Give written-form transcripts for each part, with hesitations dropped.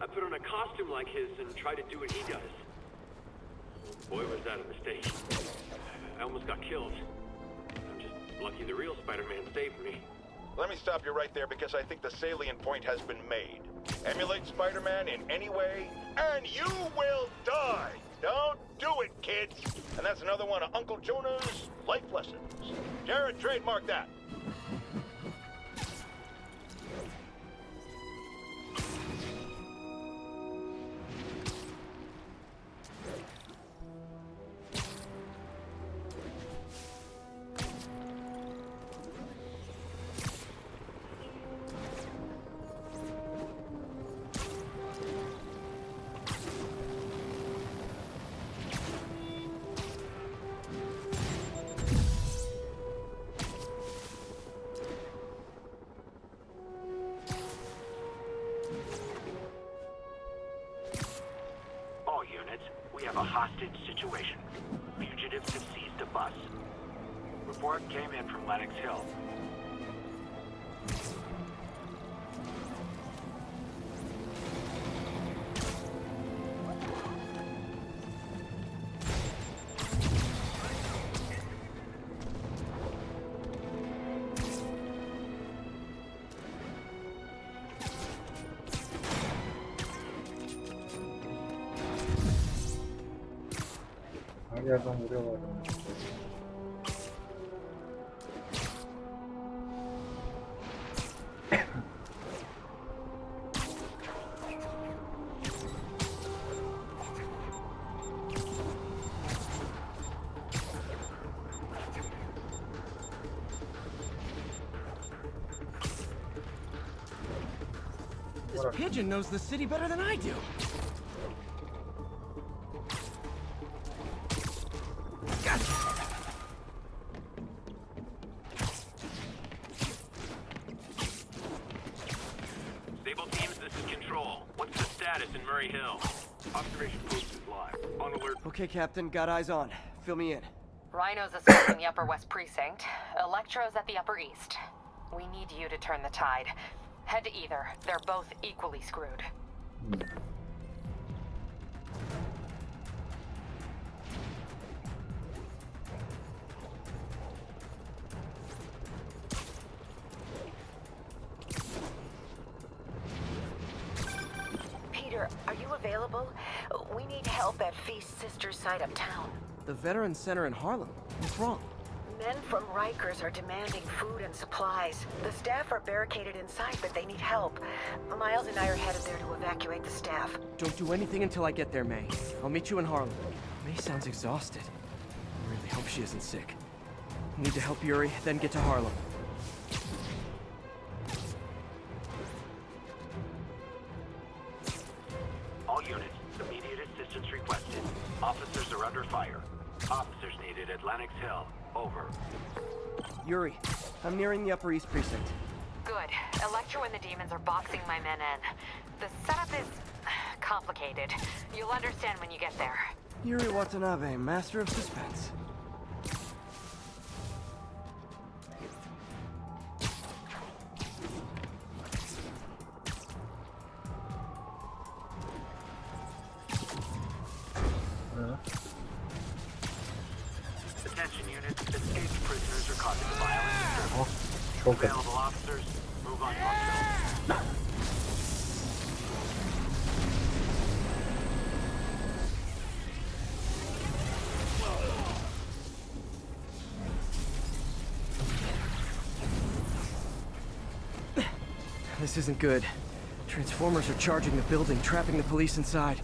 I put on a costume like his and tried to do what he does. Boy, was that a mistake. I almost got killed. I'm just lucky the real Spider-Man saved me. Let me stop you right there because I think the salient point has been made. Emulate Spider-Man in any way, and you will die! Don't do it, kids! And that's another one of Uncle Jonah's life lessons. Jared, trademark that. We have a hostage situation. Fugitives have seized a bus. Report came in from Lenox Hill. Her yerden vuruyorlar. This pigeon knows the city better than I do. Okay, Captain, got eyes on. Fill me in. Rhino's assaulting the Upper West Precinct. Electro's at the Upper East. We need you to turn the tide. Head to either. They're both equally screwed. Peter, are you available? We need help at Feast Sister's site uptown. The Veterans Center in Harlem. What's wrong? Men from Rikers are demanding food and supplies. The staff are barricaded inside, but they need help. Miles and I are headed there to evacuate the staff. Don't do anything until I get there, May. I'll meet you in Harlem. May sounds exhausted. I really hope she isn't sick. Need to help Yuri, then get to Harlem. All units, immediate assistance requested. Officers are under fire. Officers needed at Lenox Hill. Over. Yuri, I'm nearing the Upper East Precinct. Good. Electro and the demons are boxing my men in. The setup is complicated. You'll understand when you get there. Yuri Watanabe, master of suspense. Attention units, escaped prisoners are causing violence. Çok kötü. Available officers, move on to This isn't good. Transformers are charging the building, trapping the police inside.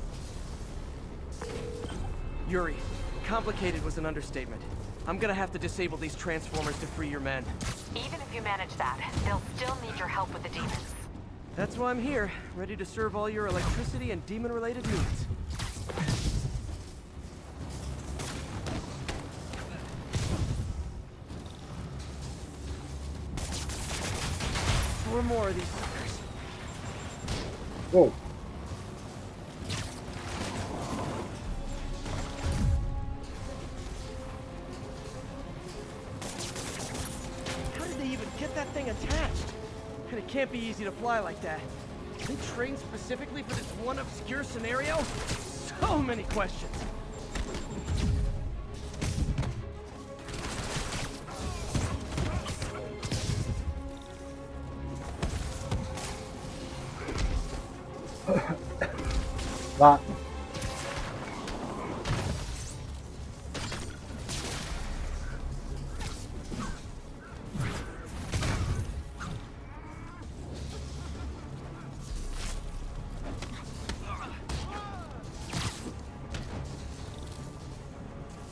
Yuri, complicated was an understatement. I'm gonna have to disable these transformers to free your men. Even if you manage that, they'll still need your help with the demons. That's why I'm here, ready to serve all your electricity and demon-related needs. Four more of these suckers. Whoa. How did they even get that thing attached? And it can't be easy to fly like that. They trained specifically for this one obscure scenario? So many questions. Lan.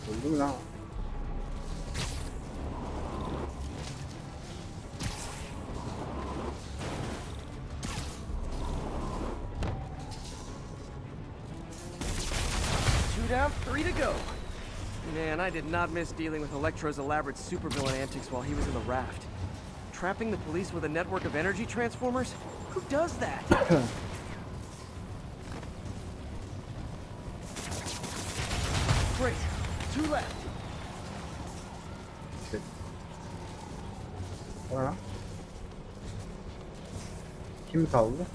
Öldü mü lan? Down, 3 to go. Man, I did not miss dealing with Electro's elaborate supervillain antics while he was in the raft. Trapping the police with a network of energy transformers? Who does that? Great. 2 left. Shit. O ne lan? Kim kaldı?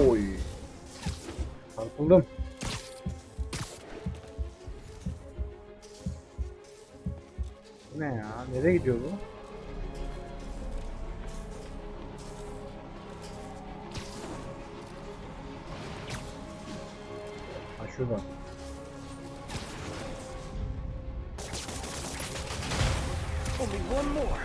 Oy. Çarpıldım. Bu ne ya? Nereye gidiyor bu? Ha şurada. Only one more.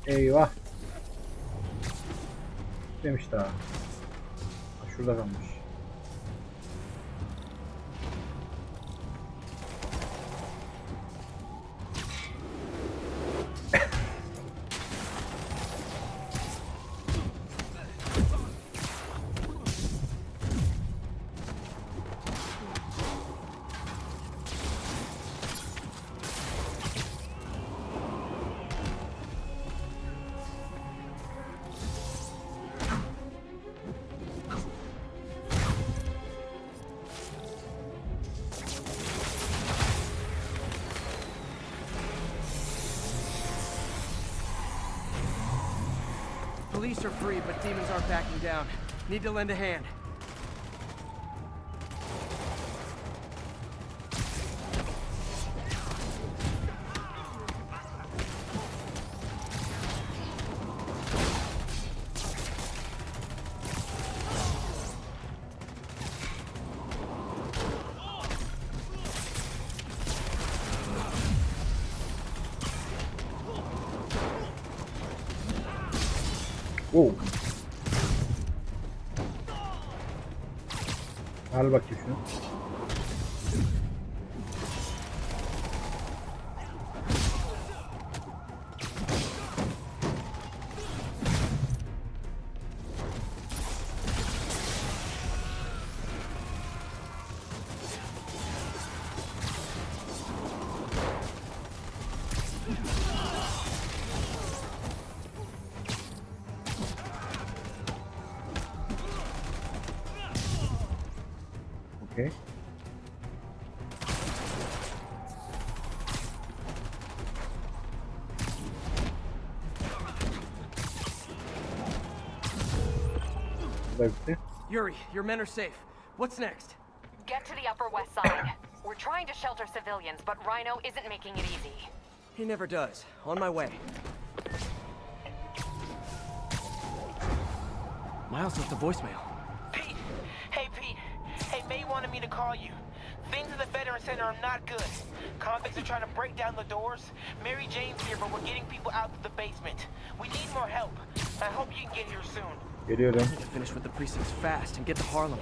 Eyvah. Demiş daha. Ha, şurada kalmış. Police are free, but demons aren't backing down. Need to lend a hand. Oo. Al bakayım şunu. Okay. Yuri, your men are safe. What's next? Get to the Upper West Side. We're trying to shelter civilians, but Rhino isn't making it easy. He never does. On my way. Miles left a voicemail. Pete! Hey, Pete. Hey, May wanted me to call you. Things at the Veteran Center are not good. Convicts are trying to break down the doors. Mary Jane's here, but we're getting people out to the basement. We need more help. I hope you can get here soon. Geliyorum. I need to finish with the precincts fast and get to Harlem.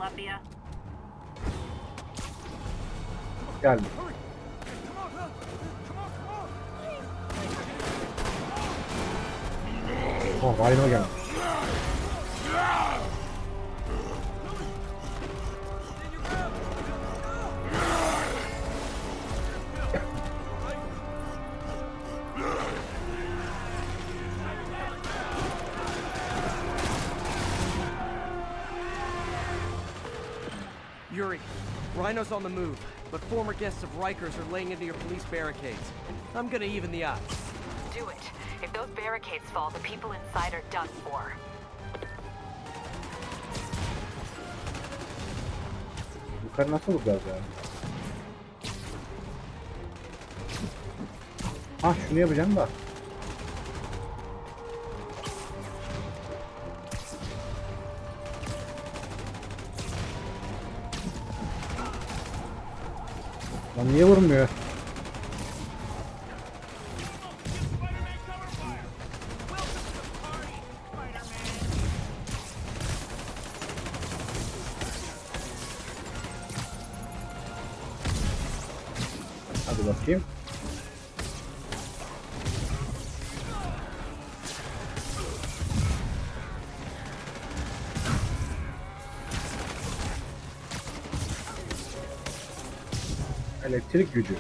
Columbia? Geldi. Oh, Rhino gelmiş. Yuri, Rhino's on the move, but former guests of Rikers are laying into your police barricades. I'm gonna even the odds. Do it. If those barricades fall, the people inside are done for. Yukarı nasıl vuracağız ya? Ha, şunu yapacağım da. Lan niye vurmuyor? Hadi bakayım. Elektrik gücü.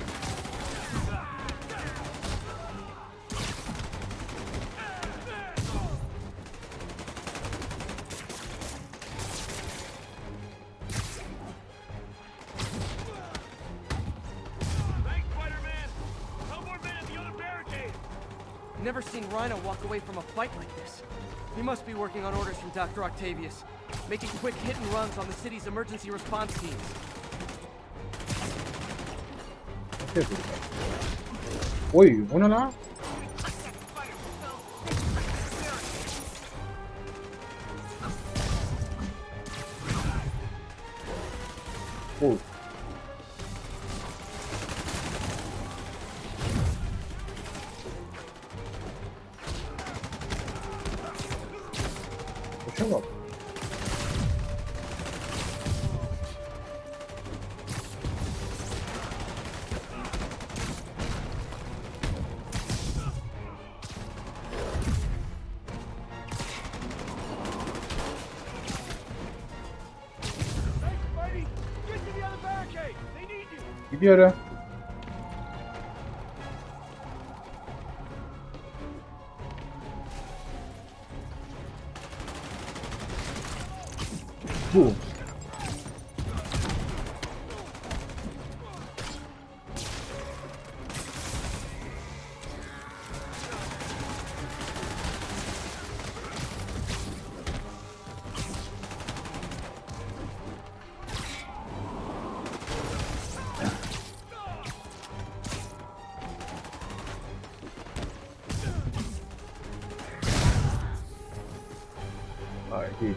Never seen Rhino walk away from a fight like this. He must be working on orders from Dr. Octavius, making quick hit and runs on the city's emergency response teams. Oy, o ne lan? Oy. Koşa bak. Gidiyorum. Bu. Hayır değil.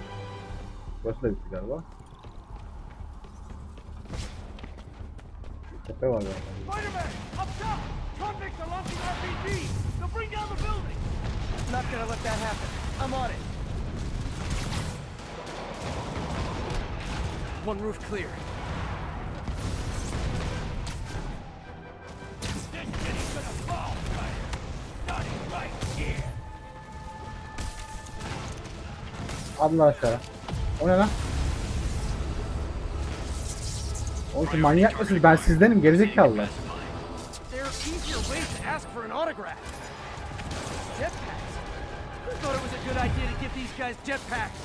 Burası da bitti galiba. Tepe var galiba. Spider-Man! Up top! Convicts are launching RPGs! They'll bring down the building! Not gonna let that happen. I'm on it. One roof clear. This city's gonna fall, Spider! Starting right here! Atla aşağı. O ne lan? Oğlum manyak mısınız? Ben sizdenim gerizekalılar. There are easier ways to ask for an autograph. Jetpacks. Who thought it was a good idea to give these guys jetpacks?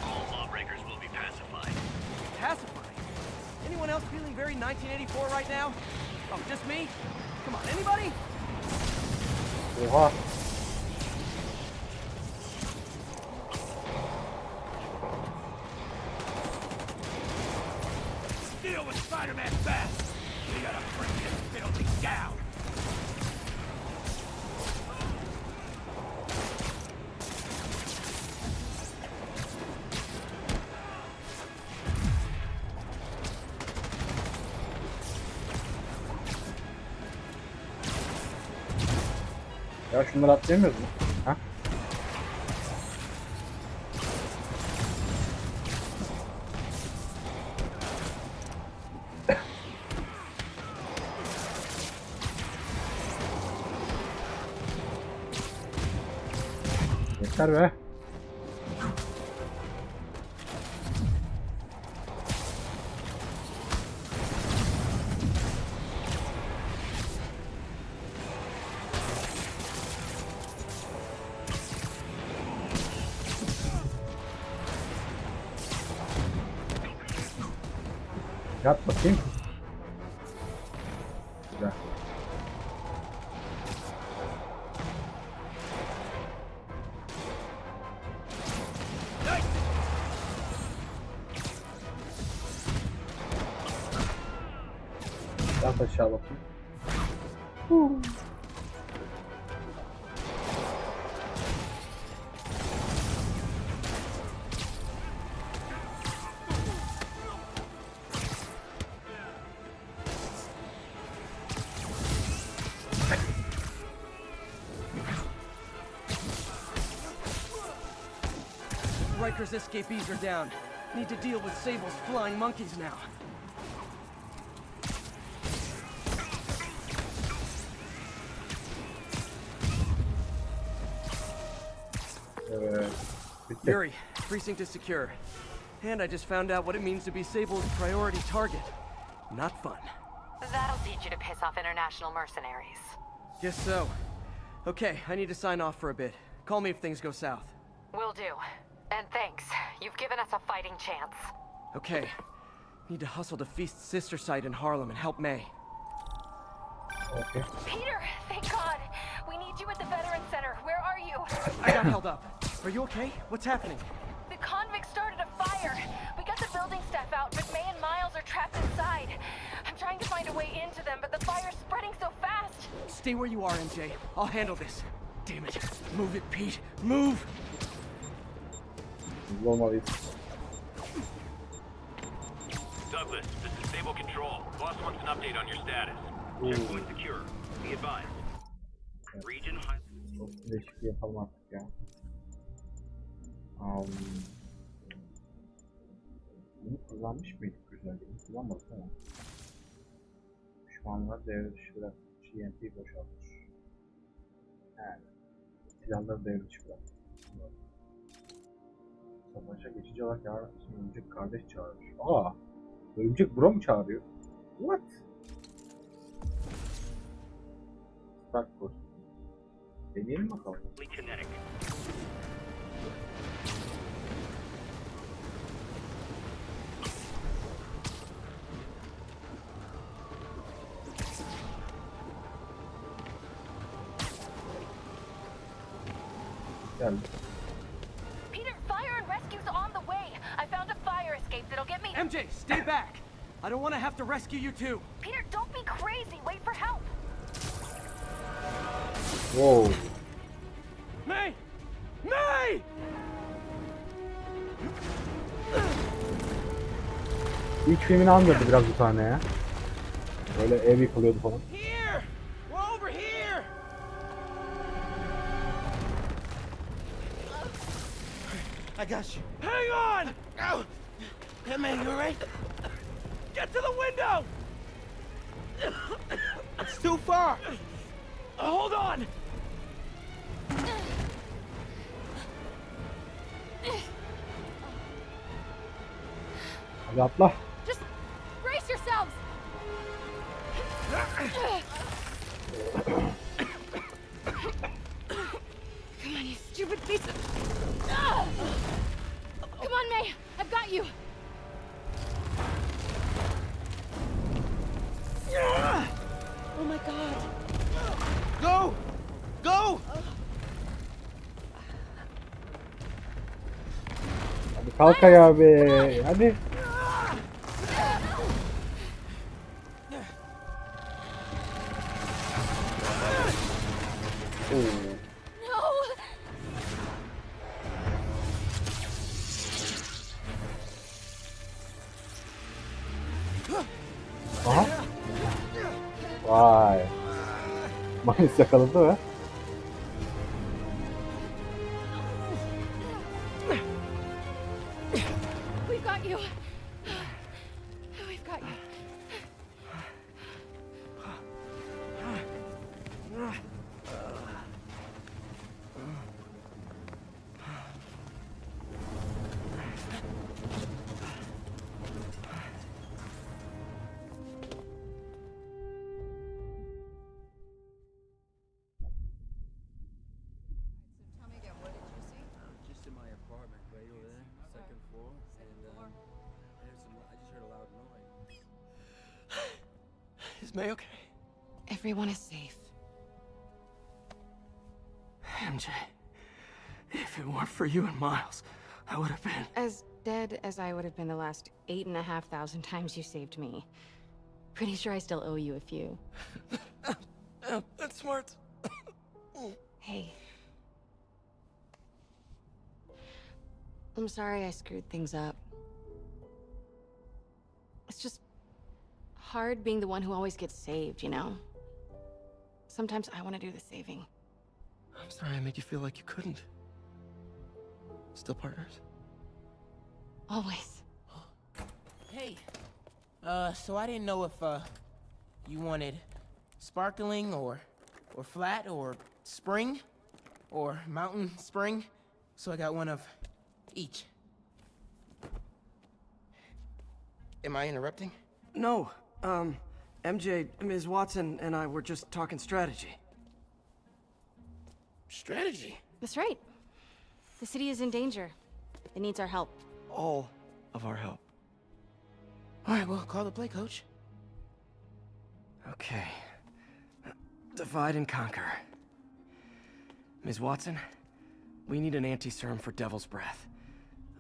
All lawbreakers will be pacified. Pacified. Anyone else feeling very 1984 right now? Oh, just me? Come on, anybody? Oha. Deal with Spider-Man fast! We gotta bring this building down! Ya şunları atlayamıyoruz mu? Ha? Yeter be. Yat bakayım. Güzel. Yat aşağı bakayım. Riker's escapees are down. Need to deal with Sable's flying monkeys now. Bitti. Yuri, precinct is secure. And I just found out what it means to be Sable's priority target. Not fun. That'll teach you to piss off international mercenaries. Guess so. Okay, I need to sign off for a bit. Call me if things go south. Will do. And thanks. You've given us a fighting chance. Okay. Need to hustle to Feast's sister site in Harlem and help May. Okay. Peter, thank God. We need you at the Veterans Center. Where are you? I got held up. Are you okay? What's happening? The convicts started a fire. We got the building staff out, but May and Miles are trapped inside. I'm trying to find a way into them, but the fire's spreading so fast. Stay where you are, MJ. I'll handle this. Damn it. Move it, Pete. Move! Hızlı olmalıyız. Douglas, this is Sable Control. Boss wants an update on your status. Checkpoint secure. Be advised. Region high. Çok değişikliği yapalım artık ya. Bunu kullanmış mıydık güzelliğini? Kullanmadık ama. Düşmanlar devre dışı bırak. TNT boşaltır. Yani. Silahları devre dışı bırak. Savaşa geçici olarak yarın örümcek kardeş çağırır. Aa! Örümcek bro mu çağırıyor? What? Start course. Deneyelim bakalım. Kinetic. Geldi. Peter, fire and rescue's on the way. I found a fire escape that'll get me. MJ, stay back! I don't want to have to rescue you too. Peter, don't be crazy. Wait for help. Wow. May! May! İlk filmini andırdı biraz bu tane ya. Böyle ev yıkılıyordu falan. Here! We're over here! I got you. Hang on! Ow! Hey, man, you alright? Get to the window! It's too far. Hold on! Hadi atla. Just brace yourselves. Come on, you stupid piece of... Come on, May. I've got you. Oh my God. Go! Go! Hadi kalk ayağa be. Hadi. Oo. No. Aha. Vay. Miles yakaladı ve We've got you. We've got you. Is May okay? Everyone is safe. MJ, if it weren't for you and Miles, I would have been... As dead as I would have been the last 8,500 times you saved me. Pretty sure I still owe you a few. That's smart. Hey. I'm sorry I screwed things up. It's just hard being the one who always gets saved, you know? Sometimes I want to do the saving. I'm sorry I made you feel like you couldn't. Still partners? Always. Hey, so I didn't know if, you wanted sparkling or flat or spring or mountain spring, so I got one of each. Am I interrupting? No, MJ, Ms. Watson, and I were just talking strategy. Strategy? That's right. The city is in danger. It needs our help. All of our help. All right, well, call the play, coach. Okay. Divide and conquer. Ms. Watson, we need an anti-serum for Devil's Breath.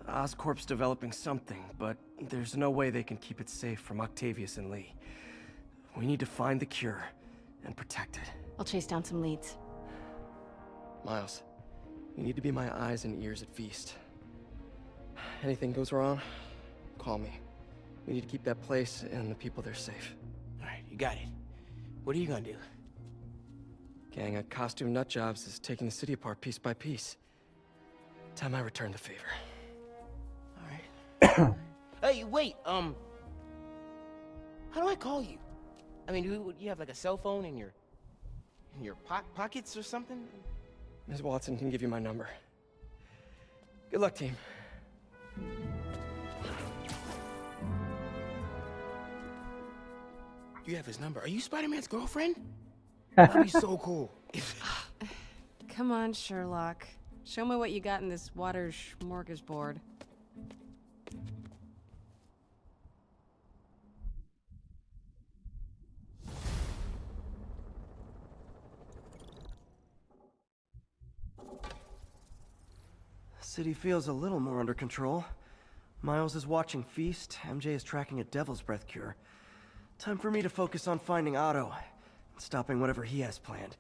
Oscorp's developing something, but there's no way they can keep it safe from Octavius and Lee. We need to find the cure and protect it. I'll chase down some leads. Miles, you need to be my eyes and ears at Feast. Anything goes wrong, call me. We need to keep that place and the people there safe. All right, you got it. What are you gonna do? Gang of costume nutjobs is taking the city apart piece by piece. Time I return the favor. All right. Hey, wait, how do I call you? I mean, do you have like a cell phone in your pockets or something? Ms. Watson can give you my number. Good luck, team. You have his number. Are you Spider-Man's girlfriend? That'd be so cool. Come on, Sherlock. Show me what you got in this water smorgasbord. City feels a little more under control. Miles is watching Feast, MJ is tracking a Devil's Breath cure. Time for me to focus on finding Otto and stopping whatever he has planned.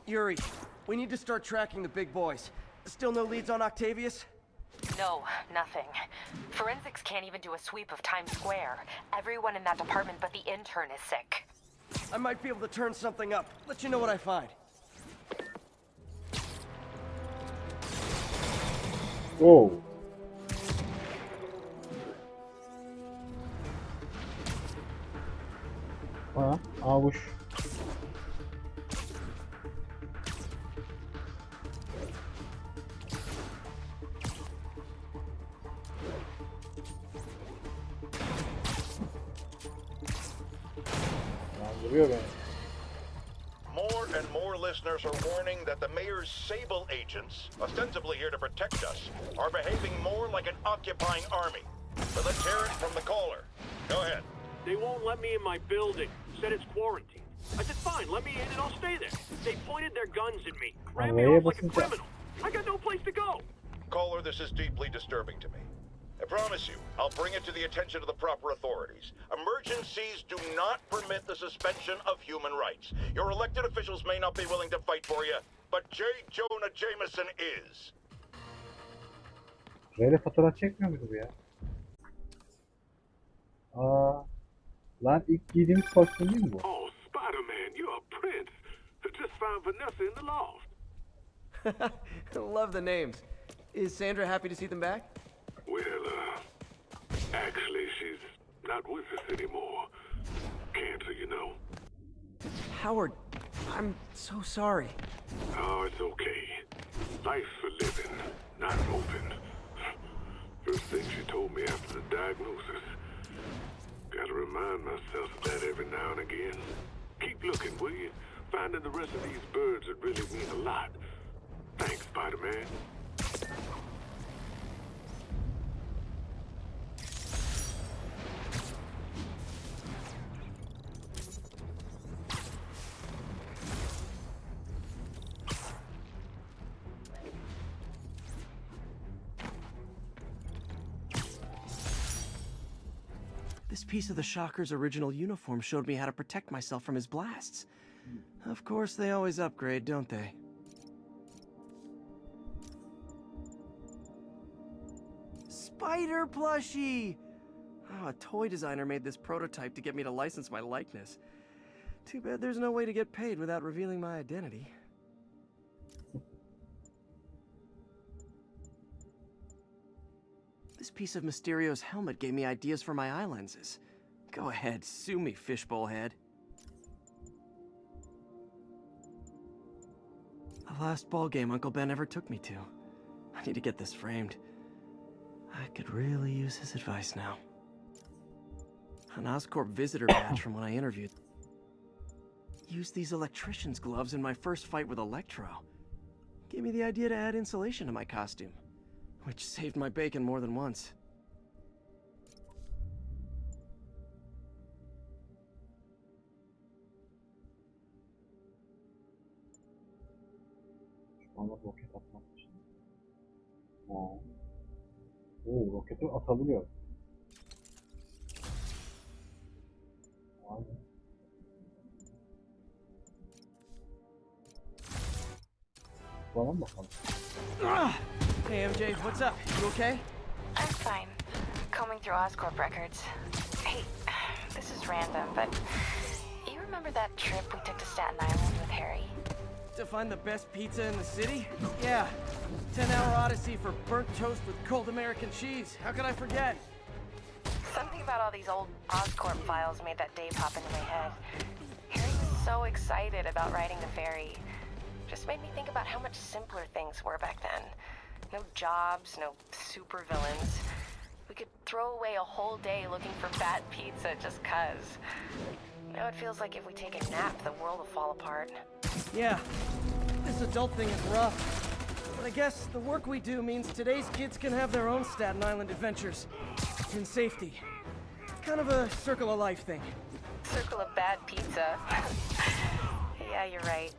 Yuri, we need to start tracking the big boys. Still no leads on Octavius? No, nothing. Forensics can't even do a sweep of Times Square. Everyone in that department but the intern is sick. I might be able to turn something up. Let you know what I find. Whoa. Ha, avuç. Vuruyor beni. More and more listeners are warning that the mayor's Sable agents, ostensibly here to protect us, are behaving more like an occupying army. But let's hear it from the caller. Go ahead. They won't let me in my building. Said it's quarantined. I said, fine, let me in and I'll stay there. They pointed their guns at me, grabbed me off like a criminal. I got no place to go. Caller, this is deeply disturbing to me. I promise you, I'll bring it to the attention of the proper authorities. Emergencies do not permit the suspension of human rights. Your elected officials may not be willing to fight for you, but J. Jonah Jameson is. Böyle fotoğraf çekmiyor muydu bu ya? Lan ilk giydiğimiz kostüm değil mi bu? Oh, Spider-Man, you're a prince. Just found Vanessa in the loft. Love the names. Is Sandra happy to see them back? Well, actually, she's not with us anymore. Cancer, you know. Howard, I'm so sorry. Oh, it's okay. Life for living, not open. First thing she told me after the diagnosis. Gotta remind myself of that every now and again. Keep looking, will you? Finding the rest of these birds would really mean a lot. Thanks, Spider-Man. This piece of the Shocker's original uniform showed me how to protect myself from his blasts. Of course, they always upgrade, don't they? Spider plushie! Oh, a toy designer made this prototype to get me to license my likeness. Too bad there's no way to get paid without revealing my identity. This piece of Mysterio's helmet gave me ideas for my eye lenses. Go ahead, sue me, fishbowl head. The last ball game Uncle Ben ever took me to. I need to get this framed. I could really use his advice now. An Oscorp visitor badge from when I interviewed. Used these electrician's gloves in my first fight with Electro. Gave me the idea to add insulation to my costume, which saved my bacon more than once. Şu anda roket atmak için. Roketi atabiliyor. Aynen. Bana mı bakalım? Hey MJ, what's up? You okay? I'm fine. Combing through Oscorp records. Hey, this is random, but you remember that trip we took to Staten Island with Harry? To find the best pizza in the city? Yeah. 10-hour odyssey for burnt toast with cold American cheese. How could I forget? Something about all these old Oscorp files made that day pop into my head. Harry was so excited about riding the ferry. Just made me think about how much simpler things were back then. No jobs, no supervillains. We could throw away a whole day looking for bad pizza just 'cause. Now it feels like if we take a nap, the world will fall apart. Yeah. This adult thing is rough. But I guess the work we do means today's kids can have their own Staten Island adventures. In safety. Kind of a circle of life thing. Circle of bad pizza. Yeah, you're right.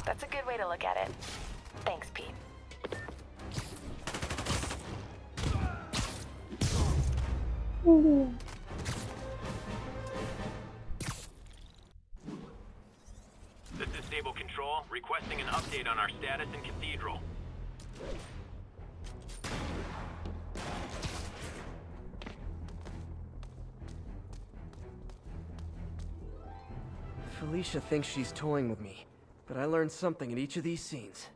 That's a good way to look at it. Thanks, Pete. This is Stable Control, requesting an update on our status in Cathedral. Felicia thinks she's toying with me, but I learned something in each of these scenes.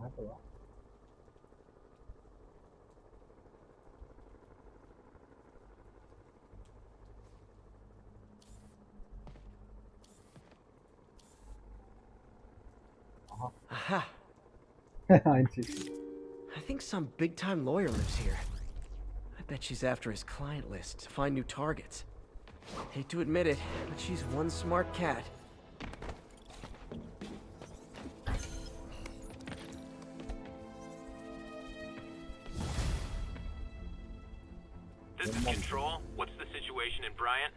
Nerede lan? Aha. Aynı şey. I think some big-time lawyer lives here. I bet she's after his client list to find new targets. Hate to admit it, but she's one smart cat. This is Control. What's the situation in Bryant?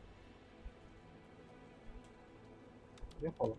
Yapalım.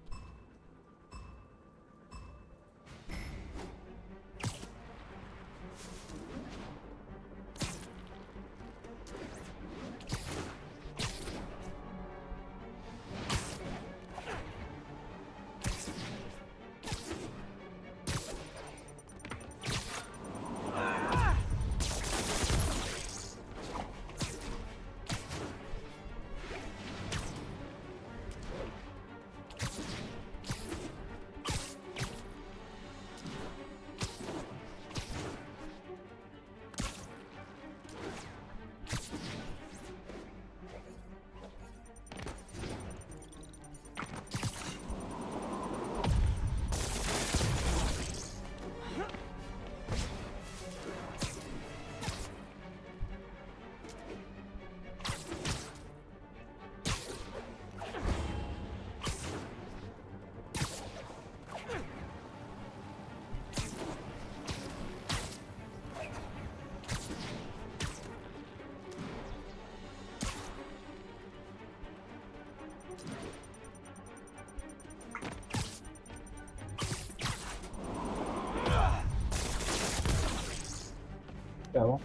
Devam.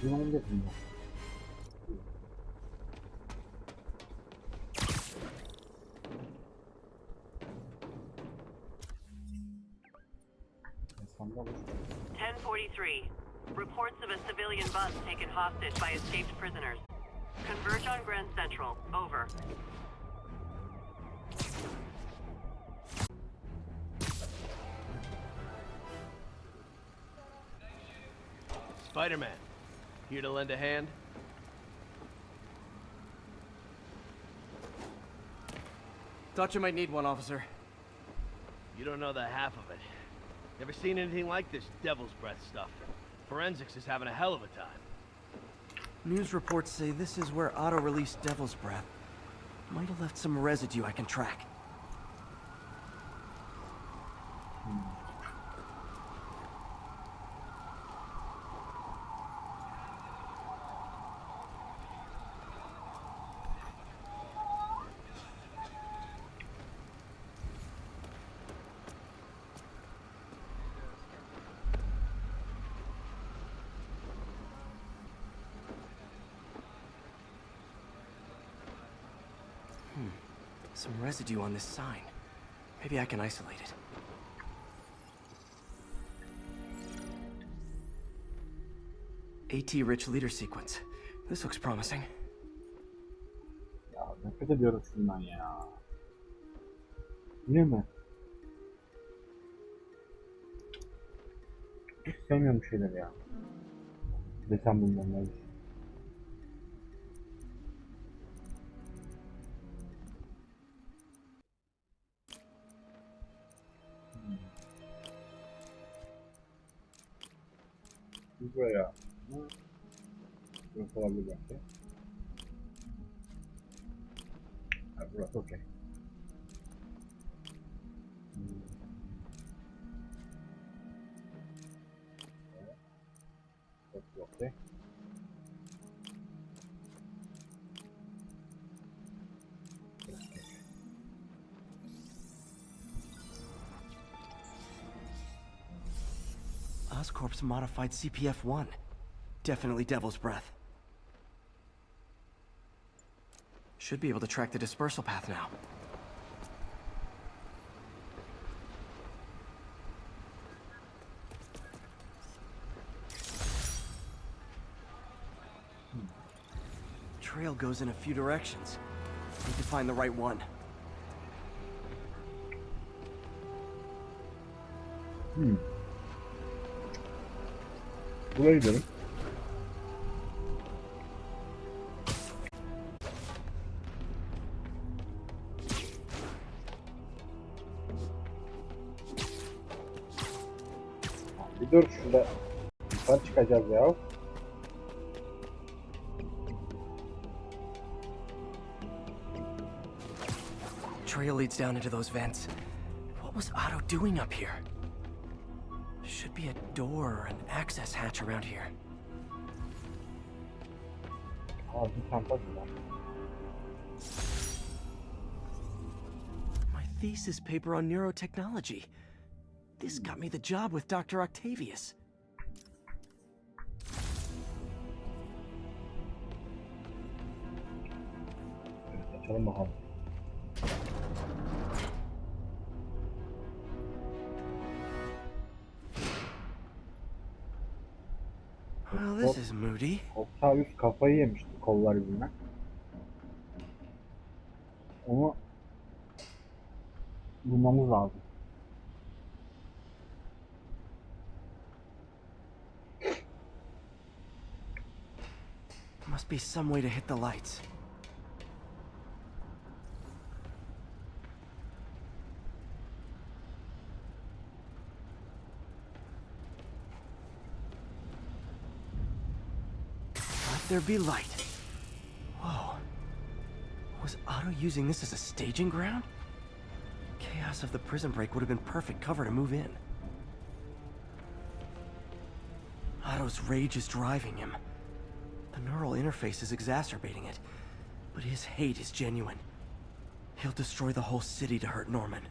Bunun da bilmiyorum. İnsanlar 1043. Reports of a civilian bus taken hostage by escaped prisoners. Converge on Grand Central. Over. Spider-Man, here to lend a hand? Thought you might need one, officer. You don't know the half of it. Never seen anything like this devil's breath stuff. Forensics is having a hell of a time. News reports say this is where Otto released Devil's Breath. Might have left some residue I can track. Some residue on this sign. Maybe I can isolate it. AT-rich leader sequence. This looks promising. Ya nefret ediyorum şundan ya. Yine mi? Hiç sevmiyorum bu şeyleri ya. Desem bundan ne? Buraya. Burası olabilir belki. Ha, burası okey. Burası okey. Oscorp's modified CPF-1. Definitely Devil's Breath. Should be able to track the dispersal path now. Trail goes in a few directions. Need to find the right one. Buraya gidelim. Bir dur şurada. Yukarı çıkacağız ya. Trail leads down into those vents. What was Otto doing up here? Should be a door or an access hatch around here. Bir çanta var. My thesis paper on neurotechnology. This got me the job with Dr. Octavius. Açalım bakalım. Well, this is moody. Octavius kafayı yemişti kollar yüzünden. Onu bulmamız lazım. Must be some way to hit the lights. Let there be light. Whoa. Was Otto using this as a staging ground? Chaos of the prison break would have been perfect cover to move in. Otto's rage is driving him. The neural interface is exacerbating it, but his hate is genuine. He'll destroy the whole city to hurt Norman.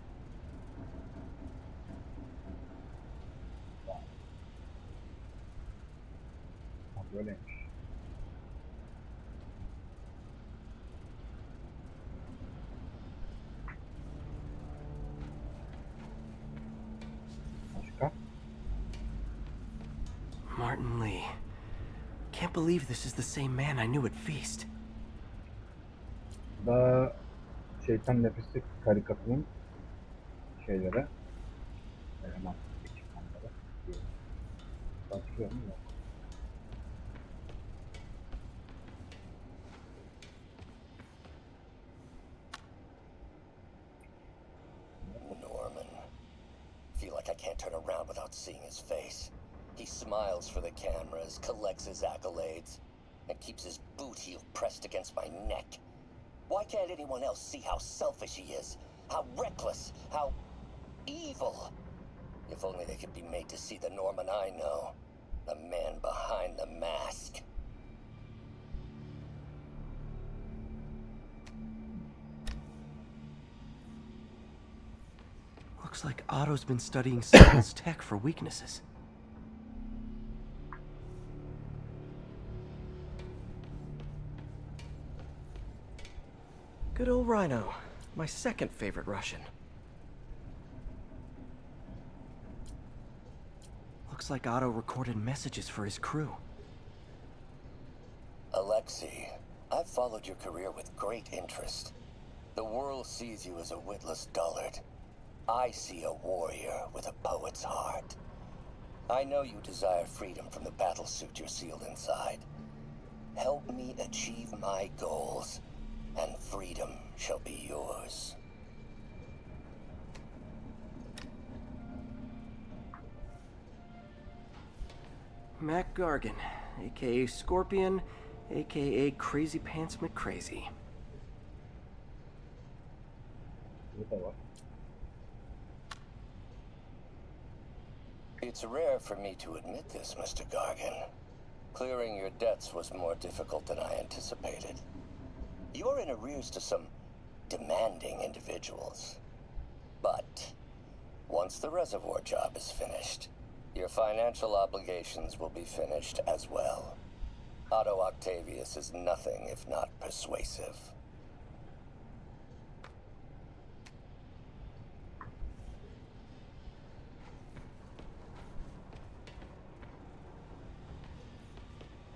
Böyleymiş. Başka? Martin Lee. Can't believe this is the same man I knew at Feast. Bu da Şeytan Nefesi karikatürün şeyleri. Eleman ekipmanları. Başlıyor mu? Yok. Norman. Feel like I can't turn around without seeing his face. He smiles for the cameras, collects his accolades, and keeps his boot heel pressed against my neck. Why can't anyone else see how selfish he is? How reckless? How evil? If only they could be made to see the Norman I know. The man behind the mask. Looks like Otto's been studying Saul's tech for weaknesses. Good old Rhino, my second favorite Russian. Looks like Otto recorded messages for his crew. Alexei, I've followed your career with great interest. The world sees you as a witless dullard. I see a warrior with a poet's heart. I know you desire freedom from the battlesuit you're sealed inside. Help me achieve my goals, and freedom shall be yours. Mac Gargan, aka Scorpion, aka Crazy Pants McCrazy. Bu da var. It's rare for me to admit this, Mr. Gargan. Clearing your debts was more difficult than I anticipated. You're in arrears to some demanding individuals. But once the reservoir job is finished, your financial obligations will be finished as well. Otto Octavius is nothing if not persuasive.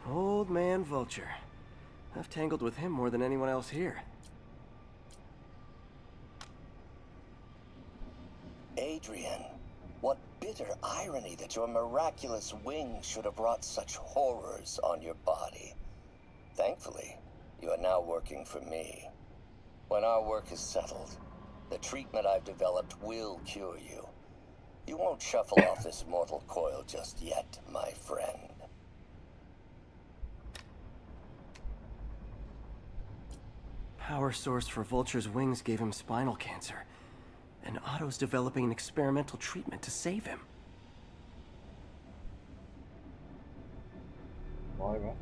Old man Vulture. I've tangled with him more than anyone else here. Adrian, what bitter irony that your miraculous wings should have brought such horrors on your body. Thankfully, you are now working for me. When our work is settled, the treatment I've developed will cure you. You won't shuffle off this mortal coil just yet, my friend. Power source for Vulture's wings gave him spinal cancer, and Otto's developing an experimental treatment to save him. Vay be.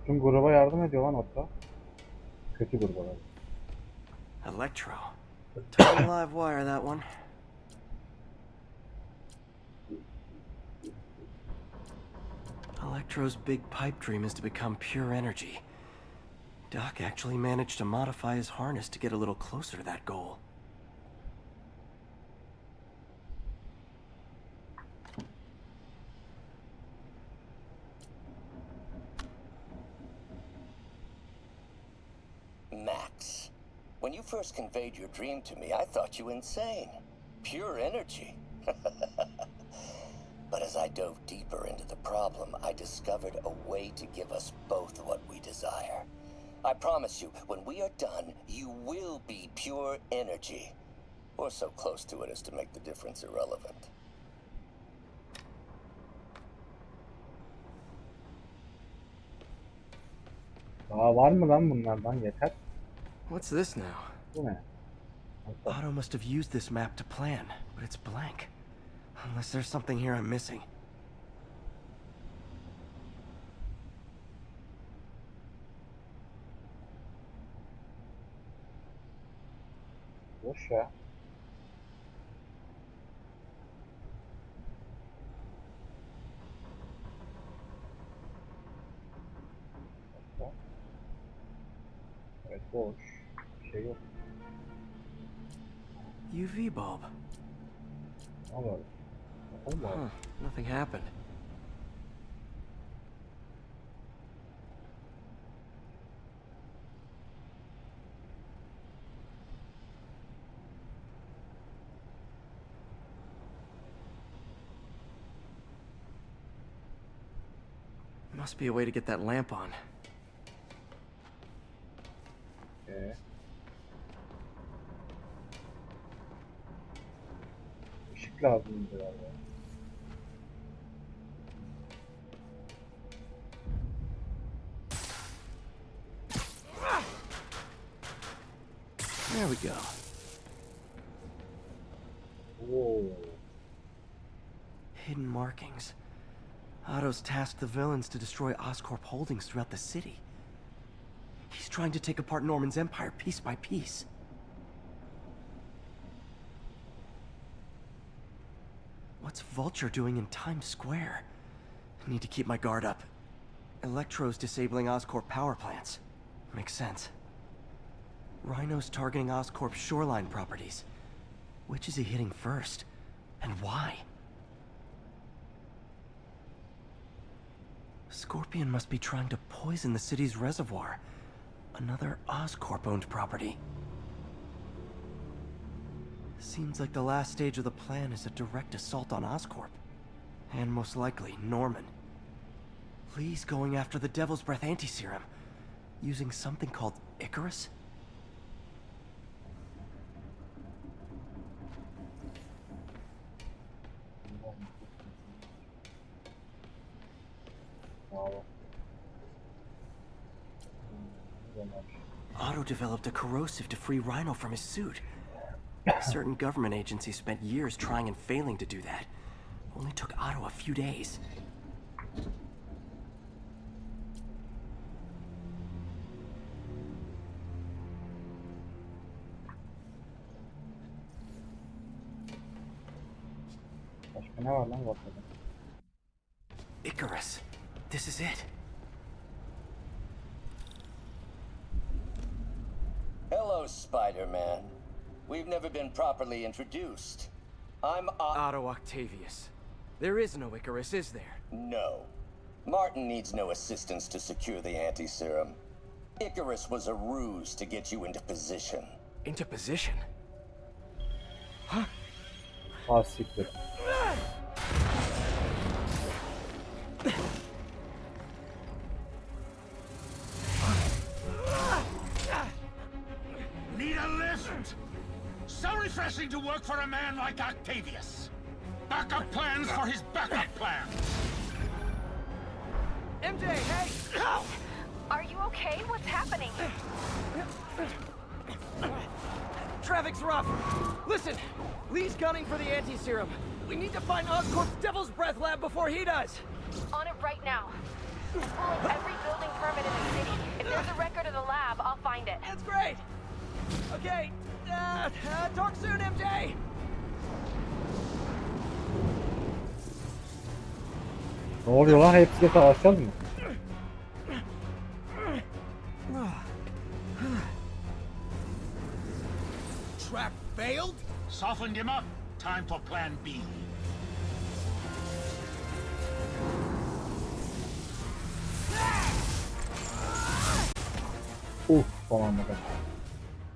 Tüm gruba yardım ediyor lan hatta. Kötü gruba. Electro. Total live wire, that one. Electro's big pipe dream is to become pure energy. Doc actually managed to modify his harness to get a little closer to that goal. Max, when you first conveyed your dream to me, I thought you insane. Pure energy. But as I dove deeper into the problem, I discovered a way to give us both what we desire. I promise you, when we are done, you will be pure energy. Or so close to it as to make the difference irrelevant. Daha var mı lan bunlardan? Yeter. What's this now? Bu ne? Otto must have used this map to plan, but it's blank. Unless there's something here I'm missing. Boş ya. Evet, boş. Bir şey yok. UV bulb. Ama Huh, nothing happened. Must be a way to get that lamp on. Işık lazım herhalde. There we go. Whoa. Hidden markings. Otto's tasked the villains to destroy Oscorp holdings throughout the city. He's trying to take apart Norman's empire piece by piece. What's Vulture doing in Times Square? I need to keep my guard up. Electro's disabling Oscorp power plants. Makes sense. Rhino's targeting Oscorp's shoreline properties. Which is he hitting first? And why? Scorpion must be trying to poison the city's reservoir. Another Oscorp-owned property. Seems like the last stage of the plan is a direct assault on Oscorp. And most likely, Norman. Lee's going after the Devil's Breath anti-serum, using something called Icarus? Otto developed a corrosive to free Rhino from his suit. Certain government agencies spent years trying and failing to do that. Only took Otto a few days. Başka ne var lan bakalım. Icarus. This is it. Hello, Spider-Man. We've never been properly introduced. I'm Otto Octavius. There is no Icarus, is there? No. Martin needs no assistance to secure the anti-serum. Icarus was a ruse to get you into position. Into position? Huh? Ah, siktir. Need a lift? So refreshing to work for a man like Octavius. Backup plans for his backup plans. MJ, hey! Are you okay? What's happening? Traffic's rough. Listen, Lee's gunning for the anti-serum. We need to find Oscorp's Devil's Breath lab before he does. On it right now. I'm pulling every building permit in the city. If there's a record of the lab, I'll find it. That's great. Okay, talk soon, MJ. Ne oluyor lan? Hepsiyle savaşacağız mı? Trap failed? Softened him up. Time for plan B. Son anda kaçtı.